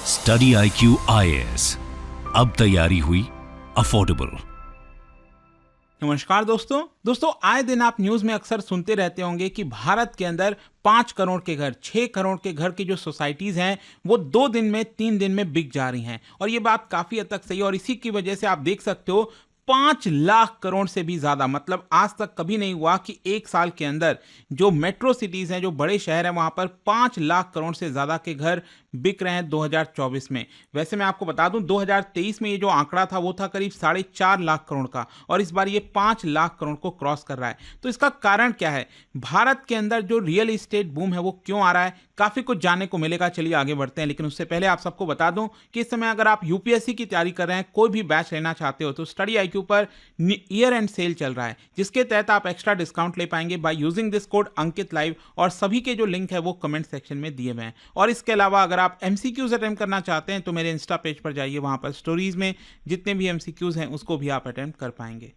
Study IQ IAS, अब तैयारी हुई अफोर्डेबल। नमस्कार दोस्तों आए दिन आप न्यूज में अक्सर सुनते रहते होंगे कि भारत के अंदर 5 करोड़ के घर, 6 करोड़ के घर की जो सोसाइटीज हैं वो 2 दिन में, 3 दिन में बिक जा रही हैं। और ये बात काफी हद तक सही है और इसी की वजह से आप देख सकते हो 5 लाख करोड़ से भी ज्यादा, मतलब आज तक कभी नहीं हुआ कि एक साल के अंदर जो मेट्रो सिटीज हैं, जो बड़े शहर हैं, वहां पर 5 लाख करोड़ से ज्यादा के घर बिक रहे हैं 2024 में। वैसे मैं आपको बता दूं 2023 में ये जो आंकड़ा था वो था करीब 4.5 लाख करोड़ का और इस बार ये 5 लाख करोड़ को क्रॉस कर रहा है। तो इसका कारण क्या है? भारत के अंदर जो रियल एस्टेट बूम है वो क्यों आ रहा है, काफी कुछ जानने को मिलेगा। चलिए आगे बढ़ते हैं, लेकिन उससे पहले आप सबको बता दूं कि इस समय अगर आप यूपीएससी की तैयारी कर रहे हैं, कोई भी बैच लेना चाहते हो, तो स्टडी IQ पर ईयर एंड सेल चल रहा है, जिसके तहत आप एक्स्ट्रा डिस्काउंट ले पाएंगे by using this code Ankit live. और सभी के जो लिंक है वो कमेंट सेक्शन में दिए हुए हैं। और इसके अलावा अगर आप MCQs अटेम्प्ट करना चाहते हैं तो मेरे इंस्टा पेज पर जाइए, वहां पर स्टोरीज में जितने भी MCQs हैं उसको भी आप अटेम्प्ट कर पाएंगे।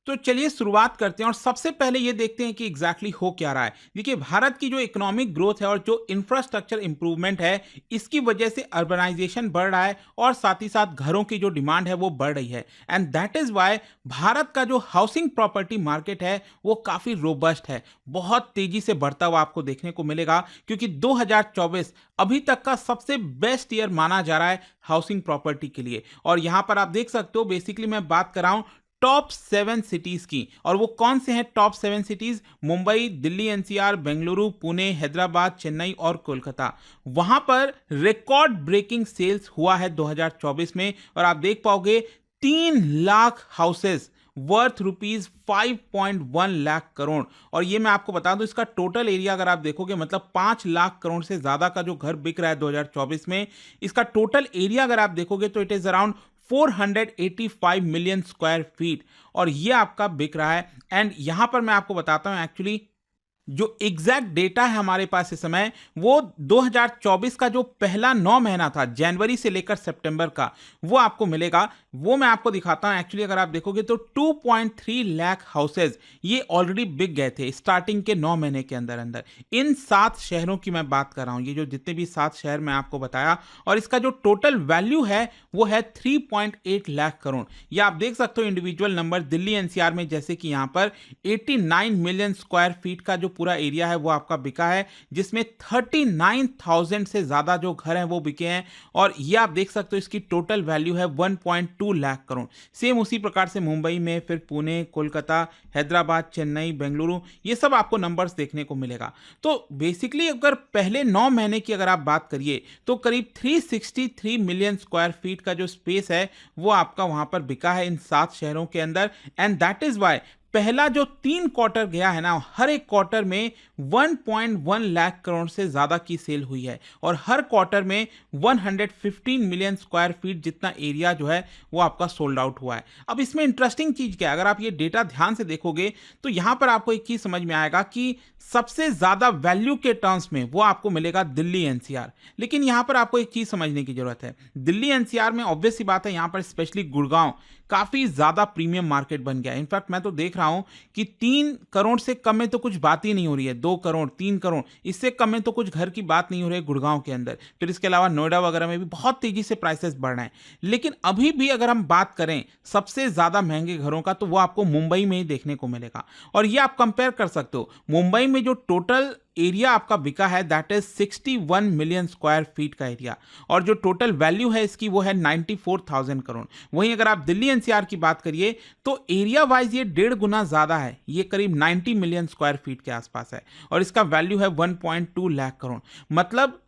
तो चलिए शुरुआत करते हैं और सबसे पहले ये देखते हैं कि एग्जैक्टली हो क्या रहा है। देखिए, भारत की जो इकोनॉमिक ग्रोथ है और जो इंफ्रास्ट्रक्चर इंप्रूवमेंट है, इसकी वजह से अर्बनाइजेशन बढ़ रहा है और साथ ही साथ घरों की जो डिमांड है वो बढ़ रही है। And that is why Bharat का जो हाउसिंग प्रॉपर्टी मार्केट है वो काफी रोबस्ट है, बहुत तेजी से बढ़ता हुआ आपको देखने को मिलेगा, क्योंकि 2024 अभी तक का सबसे बेस्ट ईयर माना जा रहा है हाउसिंग प्रॉपर्टी के लिए। और यहां पर आप देख सकते हो, बेसिकली मैं बात कर रहा हूं टॉप 7 सिटीज की। और वो कौन से हैं top 7 cities? Mumbai, Delhi NCR, Bengaluru, Pune, Hyderabad, Chennai और कोलकाता। वहां पर रिकॉर्ड ब्रेकिंग सेल्स हुआ है 2024 में और आप देख पाओगे 3 lakh houses worth rupees 5.1 lakh crore. और ये मैं आपको बता दूं, इसका टोटल एरिया अगर आप देखोगे, मतलब 5 लाख करोड़ से ज्यादा का जो घर बिक रहा है 2024 में, इसका टोटल एरिया अगर आप देखोगे तो it is around 485 million square feet और ये आपका बिक रहा है। एंड यहां पर मैं आपको बताता हूं एक्चुअली जो एग्जैक्ट डेटा है हमारे पास इस समय, वो 2024 का जो पहला 9 महीना था, जनवरी से लेकर सितंबर का, वो आपको मिलेगा। वो मैं आपको दिखाता हूं। एक्चुअली अगर आप देखोगे तो 2.3 लाख हाउसेज ये ऑलरेडी बिक गए थे स्टार्टिंग के 9 महीने के अंदर अंदर। इन 7 शहरों की मैं बात कर रहा हूं, ये जो जितने भी 7 शहर मैं आपको बताया, और इसका जो टोटल वैल्यू है वो है 3.8 लाख करोड़। ये आप देख सकते हो इंडिविजुअल नंबर। दिल्ली NCR में जैसे कि यहां पर 89 मिलियन स्क्वायर फीट का जो पूरा एरिया है वो आपका बिका है, जिसमें 39,000 से ज्यादा जो घर हैं वो बिके हैं। और ये आप देख सकते हो इसकी टोटल वैल्यू है 1.2 लाख करोड़। सेम उसी प्रकार से मुंबई में, फिर पुणे, कोलकाता, हैदराबाद, चेन्नई, बेंगलुरु, ये सब आपको नंबर्स देखने को मिलेगा। तो बेसिकली अगर पहले 9 महीने की अगर आप बात करिए तो करीब 363 मिलियन स्क्वायर फीट का जो स्पेस है वो आपका वहां पर बिका है इन 7 शहरों के अंदर। एंड दैट इज वाई पहला जो 3 क्वार्टर गया है ना, हर एक क्वार्टर में 1.1 लाख करोड़ से ज्यादा की सेल हुई है और हर क्वार्टर में 115 मिलियन स्क्वायर फीट जितना एरिया जो है वो आपका सोल्ड आउट हुआ है। अब इसमें इंटरेस्टिंग चीज क्या है, अगर आप ये डेटा ध्यान से देखोगे तो यहां पर आपको एक चीज समझ में आएगा कि सबसे ज्यादा वैल्यू के टर्म्स में वो आपको मिलेगा दिल्ली NCR। लेकिन यहां पर आपको एक चीज समझने की जरूरत है, दिल्ली NCR में ऑब्वियस सी बात है, यहां पर स्पेशली गुड़गांव काफी ज्यादा प्रीमियम मार्केट बन गया है। इनफैक्ट मैं तो देख रहा हूं कि 3 करोड़ से कम में तो कुछ बात ही नहीं हो रही है, 2 करोड़, 3 करोड़, इससे कम में तो कुछ घर की बात नहीं हो रही है गुड़गांव के अंदर। फिर इसके अलावा नोएडा वगैरह में भी बहुत तेजी से प्राइसेस बढ़ रहे हैं। लेकिन अभी भी अगर हम बात करें सबसे ज्यादा महंगे घरों का, तो वो आपको मुंबई में ही देखने को मिलेगा। और ये आप कंपेयर कर सकते हो, मुंबई में जो टोटल एरिया आपका बिका है that is 61 million square feet का एरिया और जो टोटल वैल्यू है इसकी वो है 94,000 करोड़। वहीं अगर आप दिल्ली NCR की बात करिए तो एरिया वाइज ये 1.5 गुना ज्यादा है, ये करीब 90 मिलियन स्क्वायर फीट के आसपास है और इसका वैल्यू है 1.2 लाख करोड़। मतलब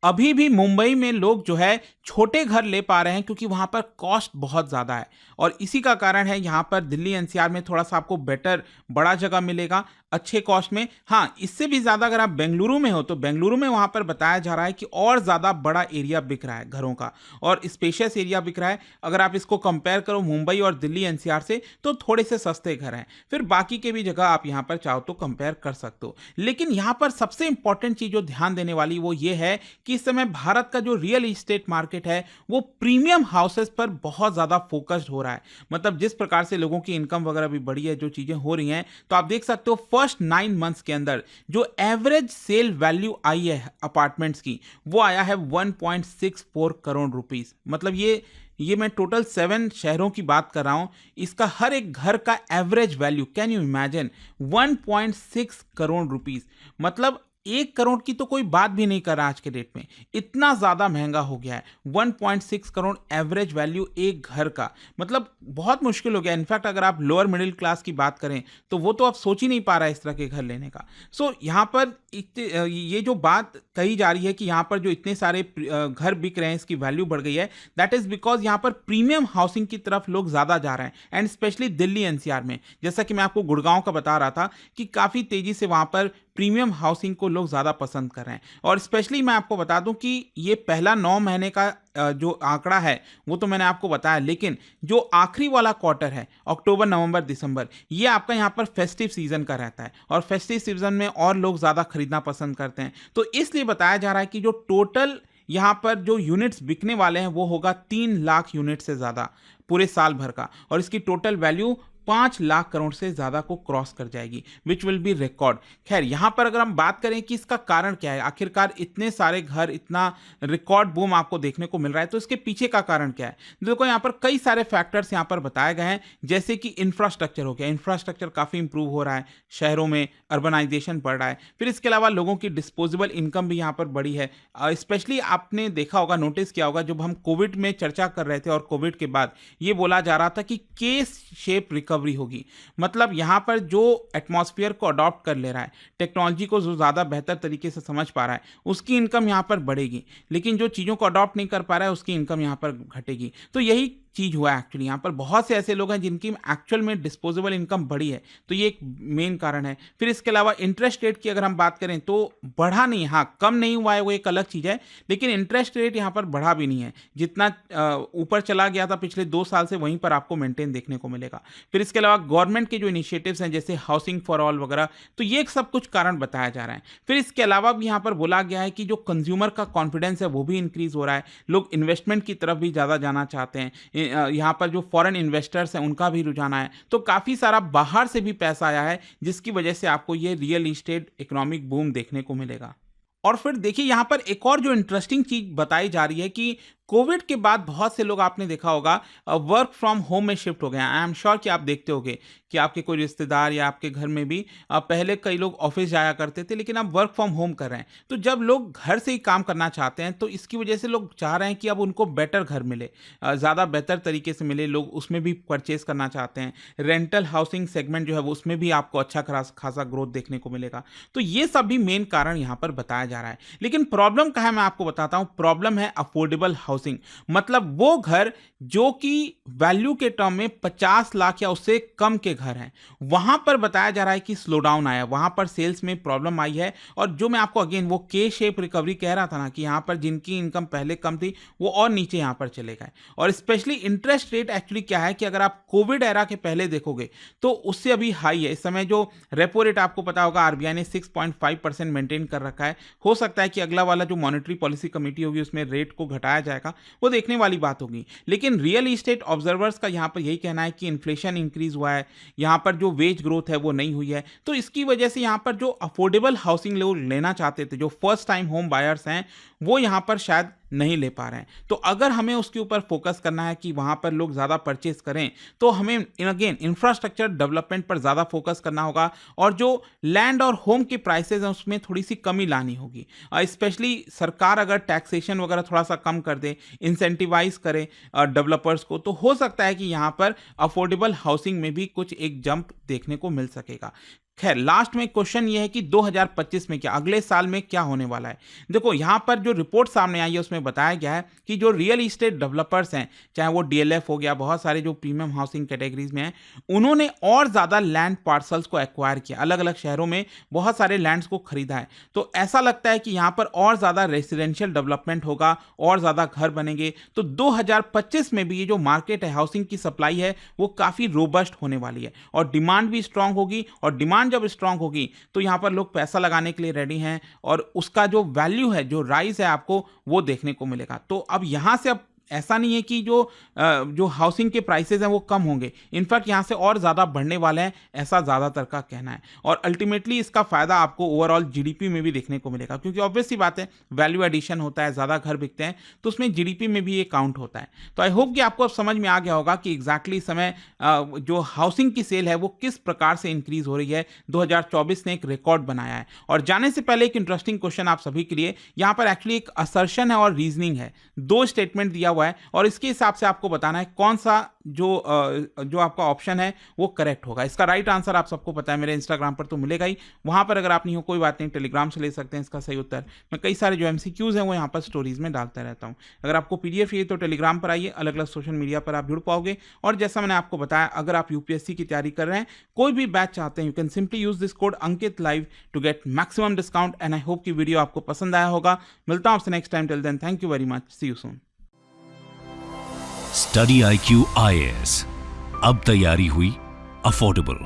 अभी भी मुंबई में लोग जो है छोटे घर ले पा रहे हैं क्योंकि वहां पर कॉस्ट बहुत ज्यादा है और इसी का कारण है यहां पर दिल्ली NCR में थोड़ा सा आपको बेटर बड़ा जगह मिलेगा अच्छे कॉस्ट में। हाँ, इससे भी ज्यादा अगर आप बेंगलुरु में हो तो बेंगलुरु में वहां पर बताया जा रहा है कि और ज्यादा बड़ा एरिया बिक रहा है घरों का और स्पेशियस एरिया बिक रहा है। अगर आप इसको कंपेयर करो मुंबई और दिल्ली NCR से तो थोड़े से सस्ते घर हैं। फिर बाकी के भी जगह आप यहां पर चाहो तो कंपेयर कर सकते हो। लेकिन यहां पर सबसे इंपॉर्टेंट चीज जो ध्यान देने वाली वो ये है कि इस समय भारत का जो रियल एस्टेट मार्केट है वो प्रीमियम हाउसेस पर बहुत ज्यादा फोकस्ड हो रहा है। मतलब जिस प्रकार से लोगों की इनकम वगैरह भी बढ़ी है, जो चीजें हो रही हैं, तो आप देख सकते हो फर्स्ट 9 मंथ्स के अंदर जो एवरेज सेल वैल्यू आई है अपार्टमेंट्स की, वो आया है 1.64 करोड़ रुपीस। मतलब ये मैं टोटल 7 शहरों की बात कर रहा हूं, इसका हर एक घर का average value, can you imagine, 1.6 crore rupees. मतलब 1 करोड़ की तो कोई बात भी नहीं कर रहा आज के डेट में, इतना ज्यादा महंगा हो गया है। 1.6 करोड़ एवरेज वैल्यू एक घर का, मतलब बहुत मुश्किल हो गया। इनफैक्ट अगर आप लोअर मिडिल क्लास की बात करें तो वो तो अब सोच ही नहीं पा रहा है इस तरह के घर लेने का। सो यहाँ पर ये जो बात कही जा रही है कि यहाँ पर जो इतने सारे घर बिक रहे हैं, इसकी वैल्यू बढ़ गई है, दैट इज बिकॉज यहाँ पर प्रीमियम हाउसिंग की तरफ लोग ज्यादा जा रहे हैं। एंड स्पेशली दिल्ली एनसीआर में, जैसा कि मैं आपको गुड़गांव का बता रहा था कि काफी तेजी से वहां पर प्रीमियम हाउसिंग को लोग ज़्यादा पसंद कर रहे हैं। और स्पेशली मैं आपको बता दूं कि ये पहला 9 महीने का जो आंकड़ा है वो तो मैंने आपको बताया, लेकिन जो आखिरी वाला क्वार्टर है, अक्टूबर नवंबर दिसंबर, ये आपका यहाँ पर फेस्टिव सीजन का रहता है और फेस्टिव सीजन में और लोग ज़्यादा खरीदना पसंद करते हैं। तो इसलिए बताया जा रहा है कि जो टोटल यहाँ पर जो यूनिट्स बिकने वाले हैं वो होगा 3 लाख यूनिट से ज़्यादा पूरे साल भर का, और इसकी टोटल वैल्यू 5 लाख करोड़ से ज्यादा को क्रॉस कर जाएगी, विच विल बी रिकॉर्ड। खैर, यहां पर अगर हम बात करें कि इसका कारण क्या है, आखिरकार इतने सारे घर, इतना रिकॉर्ड बूम आपको देखने को मिल रहा है, तो इसके पीछे का कारण क्या है? देखो, यहां पर कई सारे फैक्टर्स यहां पर बताए गए हैं, जैसे कि इंफ्रास्ट्रक्चर हो गया, इंफ्रास्ट्रक्चर काफी इंप्रूव हो रहा है, शहरों में अर्बनाइजेशन बढ़ रहा है। फिर इसके अलावा लोगों की डिस्पोजेबल इनकम भी यहां पर बढ़ी है। स्पेशली आपने देखा होगा, नोटिस किया होगा, जब हम कोविड में चर्चा कर रहे थे और कोविड के बाद ये बोला जा रहा था कि के शेप रिकवरी होगी। मतलब यहां पर जो एटमॉस्फेयर को अडॉप्ट कर ले रहा है, टेक्नोलॉजी को जो ज्यादा बेहतर तरीके से समझ पा रहा है, उसकी इनकम यहां पर बढ़ेगी, लेकिन जो चीजों को अडॉप्ट नहीं कर पा रहा है उसकी इनकम यहां पर घटेगी। तो यही चीज हुआ है एक्चुअली। यहाँ पर बहुत से ऐसे लोग हैं जिनकी एक्चुअल में डिस्पोजेबल इनकम बढ़ी है, तो ये एक मेन कारण है। फिर इसके अलावा इंटरेस्ट रेट की अगर हम बात करें तो बढ़ा नहीं, हाँ कम नहीं हुआ है, वो एक अलग चीज है, लेकिन इंटरेस्ट रेट यहाँ पर बढ़ा भी नहीं है। जितना ऊपर चला गया था पिछले 2 साल से, वहीं पर आपको मेंटेन देखने को मिलेगा। फिर इसके अलावा गवर्नमेंट के जो इनिशिएटिव्स हैं जैसे हाउसिंग फॉर ऑल वगैरह, तो ये सब कुछ कारण बताया जा रहा है। फिर इसके अलावा भी यहाँ पर बोला गया है कि जो कंज्यूमर का कॉन्फिडेंस है वो भी इंक्रीज हो रहा है, लोग इन्वेस्टमेंट की तरफ भी ज्यादा जाना चाहते हैं। यहाँ पर जो फॉरेन इन्वेस्टर्स हैं उनका भी रुझान है, तो काफी सारा बाहर से भी पैसा आया है, जिसकी वजह से आपको ये रियल इस्टेट इकोनॉमिक बूम देखने को मिलेगा। और फिर देखिए, यहाँ पर एक और जो इंटरेस्टिंग चीज बताई जा रही है कि कोविड के बाद बहुत से लोग, आपने देखा होगा, वर्क फ्रॉम होम में शिफ्ट हो गए हैं। आई एम श्योर कि आप देखते होंगे कि आपके कोई रिश्तेदार या आपके घर में भी पहले कई लोग ऑफिस जाया करते थे, लेकिन अब वर्क फ्रॉम होम कर रहे हैं। तो जब लोग घर से ही काम करना चाहते हैं, तो इसकी वजह से लोग चाह रहे हैं कि अब उनको बेटर घर मिले, ज़्यादा बेहतर तरीके से मिले, लोग उसमें भी परचेस करना चाहते हैं। रेंटल हाउसिंग सेगमेंट जो है वो, उसमें भी आपको अच्छा खासा ग्रोथ देखने को मिलेगा। तो ये सब भी मेन कारण यहाँ पर बताया जा रहा है। लेकिन प्रॉब्लम कहाँ है, मैं आपको बताता हूँ। प्रॉब्लम है अफोर्डेबल हाउसिंग, मतलब वो घर जो कि वैल्यू के टर्म में 50 लाख या उससे कम के घर हैं, वहां पर बताया जा रहा है कि स्लो डाउन आया, वहां पर सेल्स में प्रॉब्लम आई है। और जो मैं आपको अगेन वो के शेप रिकवरी कह रहा था ना, कि यहां पर जिनकी इनकम पहले कम थी वो और नीचे यहां पर चले गए। और स्पेशली इंटरेस्ट रेट एक्चुअली क्या है कि अगर आप कोविड एरा के पहले देखोगे तो उससे अभी हाई है। इस समय जो रेपो रेट आपको पता होगा, आरबीआई ने 6.5% मेंटेन कर रखा है। हो सकता है कि अगला वाला जो मॉनेटरी पॉलिसी कमेटी होगी उसमें रेट को घटाया जाएगा, वो देखने वाली बात होगी। लेकिन रियल इस्टेट ऑब्जर्वर्स का यहाँ पर यही कहना है कि इन्फ्लेशन इंक्रीज हुआ है, यहाँ पर जो वेज ग्रोथ है वो नहीं हुई है। तो इसकी वजह से यहाँ पर जो अफोर्डेबल हाउसिंग लोग लेना चाहते थे, जो फर्स्ट टाइम होम बायर्स हैं, वो यहाँ पर शायद नहीं ले पा रहे हैं। तो अगर हमें उसके ऊपर फोकस करना है कि वहां पर लोग ज्यादा परचेस करें, तो हमें अगेन इंफ्रास्ट्रक्चर डेवलपमेंट पर ज्यादा फोकस करना होगा, और जो लैंड और होम की प्राइसेस हैं उसमें थोड़ी सी कमी लानी होगी। स्पेशली सरकार अगर टैक्सेशन वगैरह थोड़ा सा कम कर दे, इंसेंटिवाइज करे डेवलपर्स को, तो हो सकता है कि यहां पर अफोर्डेबल हाउसिंग में भी कुछ एक जंप देखने को मिल सकेगा। खैर, लास्ट में क्वेश्चन ये है कि 2025 में क्या, अगले साल में क्या होने वाला है। देखो, यहां पर जो रिपोर्ट सामने आई है उसमें बताया गया है कि जो रियल इस्टेट डेवलपर्स हैं, चाहे वो डीएलएफ हो गया, बहुत सारे जो प्रीमियम हाउसिंग कैटेगरीज में हैं, उन्होंने और ज्यादा लैंड पार्सल्स को एक्वायर किया, अलग अलग शहरों में बहुत सारे लैंड्स को खरीदा है। तो ऐसा लगता है कि यहां पर और ज्यादा रेसिडेंशियल डेवलपमेंट होगा, और ज्यादा घर बनेंगे। तो 2025 में भी ये जो मार्केट है, हाउसिंग की सप्लाई है, वो काफी रोबस्ट होने वाली है, और डिमांड भी स्ट्रांग होगी। और डिमांड जब स्ट्रांग होगी तो यहां पर लोग पैसा लगाने के लिए रेडी हैं, और उसका जो वैल्यू है, जो राइज है, आपको वो देखने को मिलेगा। तो अब यहां से अब ऐसा नहीं है कि जो हाउसिंग के प्राइसेस हैं वो कम होंगे, इनफैक्ट यहाँ से और ज़्यादा बढ़ने वाले हैं, ऐसा ज़्यादातर का कहना है। और अल्टीमेटली इसका फ़ायदा आपको ओवरऑल जीडीपी में भी देखने को मिलेगा, क्योंकि ऑब्वियस सी बात है, वैल्यू एडिशन होता है, ज़्यादा घर बिकते हैं, तो उसमें जीडीपी में भी ये काउंट होता है। तो आई होप कि आपको अब समझ में आ गया होगा कि एग्जैक्टली इस समय जो हाउसिंग की सेल है वो किस प्रकार से इंक्रीज हो रही है। 2024 ने एक रिकॉर्ड बनाया है। और जाने से पहले एक इंटरेस्टिंग क्वेश्चन आप सभी के लिए, यहाँ पर एक्चुअली एक असर्शन है और रीजनिंग है, 2 स्टेटमेंट दिया हुआ है और इसके हिसाब से आपको बताना है कौन सा जो आपका ऑप्शन है वो करेक्ट होगा। इसका राइट आंसर आप सबको पता है, मेरे इंस्टाग्राम पर तो मिलेगा ही, वहां पर अगर आप नहीं हो कोई बात नहीं, टेलीग्राम से ले सकते हैं इसका सही उत्तर। मैं कई सारे जो एमसीक्यूज हैं वो यहाँ पर स्टोरीज में डालता रहता हूँ। अगर आपको पीडीएफ चाहिए तो टेलीग्राम पर आइए, अलग अलग सोशल मीडिया पर आप जुड़ पाओगे। और जैसा मैंने आपको बताया, अगर आप यूपीएससी की तैयारी कर रहे हैं, कोई भी बैच चाहते हैं, you can simply use this code Ankit live to get maximum discount. And I hope कि वीडियो आपको पसंद आया होगा। मिलता हूं आपसे next time, till then thank you very much, see you soon. Study IQ IAS, अब तैयारी हुई अफोर्डेबल।